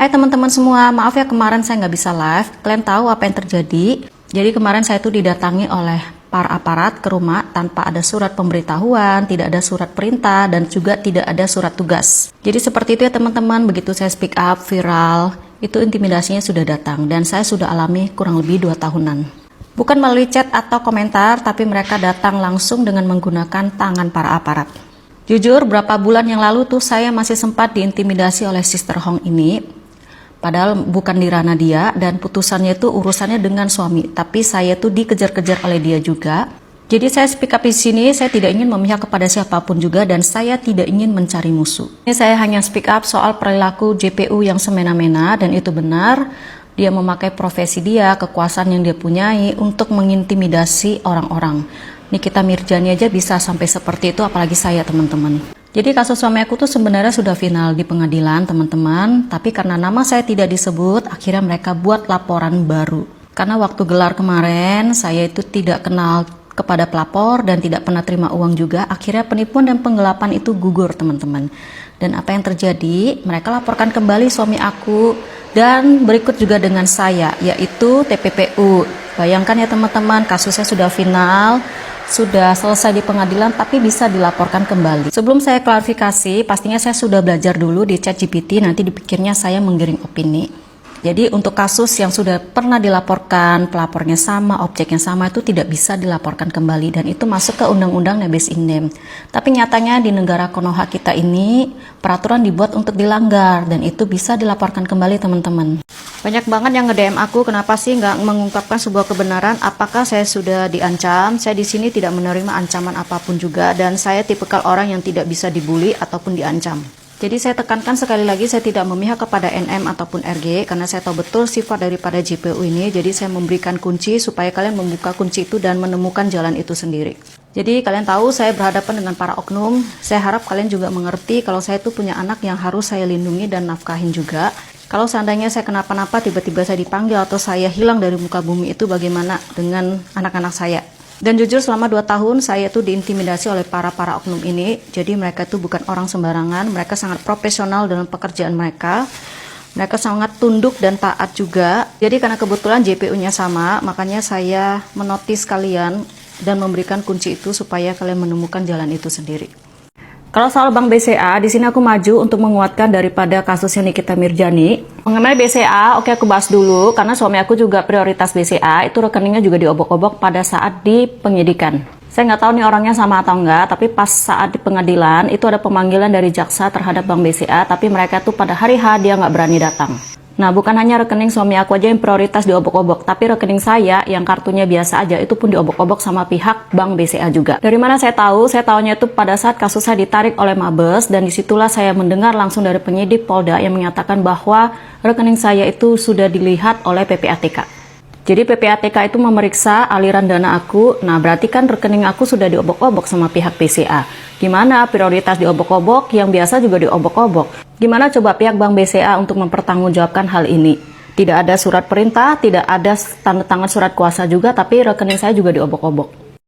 Hai teman-teman semua, maaf ya kemarin saya nggak bisa live. Kalian tahu apa yang terjadi? Jadi kemarin saya tuh didatangi oleh para aparat ke rumah tanpa ada surat pemberitahuan, tidak ada surat perintah, dan juga tidak ada surat tugas. Jadi seperti itu ya teman-teman, begitu saya speak up, viral, itu intimidasinya sudah datang dan saya sudah alami kurang lebih 2 tahunan. Bukan melalui chat atau komentar, tapi mereka datang langsung dengan menggunakan tangan para aparat. Jujur, berapa bulan yang lalu tuh saya masih sempat diintimidasi oleh Sister Hong ini. Padahal bukan di ranah dia dan putusannya itu urusannya dengan suami, tapi saya tuh dikejar-kejar oleh dia juga. Jadi saya speak up di sini, saya tidak ingin memihak kepada siapapun juga dan saya tidak ingin mencari musuh. Ini saya hanya speak up soal perilaku JPU yang semena-mena dan itu benar. Dia memakai profesi dia, kekuasaan yang dia punyai untuk mengintimidasi orang-orang. Nikita Mirzani aja bisa sampai seperti itu, apalagi saya teman-teman. Jadi kasus suami aku tuh sebenarnya sudah final di pengadilan teman-teman, tapi karena nama saya tidak disebut, akhirnya mereka buat laporan baru. Karena waktu gelar kemarin, saya itu tidak kenal kepada pelapor dan tidak pernah terima uang juga, akhirnya penipuan dan penggelapan itu gugur teman-teman. Dan apa yang terjadi, mereka laporkan kembali suami aku dan berikut juga dengan saya, yaitu TPPU. Bayangkan ya teman-teman, kasusnya sudah final, sudah selesai di pengadilan tapi bisa dilaporkan kembali. Sebelum saya klarifikasi, pastinya saya sudah belajar dulu di ChatGPT, nanti dipikirnya saya menggiring opini. Jadi untuk kasus yang sudah pernah dilaporkan, pelapornya sama, objeknya sama, itu tidak bisa dilaporkan kembali dan itu masuk ke Undang-Undang Nebis Indem. Tapi nyatanya di negara Konoha kita ini peraturan dibuat untuk dilanggar dan itu bisa dilaporkan kembali teman-teman. Banyak banget yang nge-DM aku, kenapa sih nggak mengungkapkan sebuah kebenaran? Apakah saya sudah diancam? Saya di sini tidak menerima ancaman apapun juga dan saya tipikal orang yang tidak bisa dibully ataupun diancam. Jadi saya tekankan sekali lagi, saya tidak memihak kepada NM ataupun RG karena saya tahu betul sifat daripada JPU ini. Jadi saya memberikan kunci supaya kalian membuka kunci itu dan menemukan jalan itu sendiri. Jadi kalian tahu saya berhadapan dengan para oknum. Saya harap kalian juga mengerti kalau saya itu punya anak yang harus saya lindungi dan nafkahin juga. Kalau seandainya saya kenapa-napa, tiba-tiba saya dipanggil atau saya hilang dari muka bumi, itu bagaimana dengan anak-anak saya? Dan jujur selama 2 tahun saya tuh diintimidasi oleh para oknum ini. Jadi mereka tuh bukan orang sembarangan, mereka sangat profesional dalam pekerjaan mereka. Mereka sangat tunduk dan taat juga. Jadi karena kebetulan JPU-nya sama, makanya saya menotis kalian dan memberikan kunci itu supaya kalian menemukan jalan itu sendiri. Kalau soal Bank BCA, di sini aku maju untuk menguatkan daripada kasusnya Nikita Mirzani. Mengenai BCA, oke aku bahas dulu, karena suami aku juga prioritas BCA, itu rekeningnya juga diobok-obok pada saat di penyidikan. Saya nggak tahu nih orangnya sama atau enggak, tapi pas saat di pengadilan, itu ada pemanggilan dari jaksa terhadap Bank BCA, tapi mereka tuh pada hari H dia nggak berani datang. Nah, bukan hanya rekening suami aku aja yang prioritas diobok-obok, tapi rekening saya yang kartunya biasa aja itu pun diobok-obok sama pihak Bank BCA juga. Dari mana saya tahu? Saya tahunya itu pada saat kasus saya ditarik oleh Mabes dan disitulah saya mendengar langsung dari penyidik Polda yang menyatakan bahwa rekening saya itu sudah dilihat oleh PPATK. Jadi PPATK itu memeriksa aliran dana aku, nah berarti kan rekening aku sudah diobok-obok sama pihak BCA. Gimana prioritas diobok-obok, yang biasa juga diobok-obok. Gimana coba pihak Bank BCA untuk mempertanggungjawabkan hal ini? Tidak ada surat perintah, tidak ada tanda tangan surat kuasa juga, tapi rekening saya juga diobok-obok.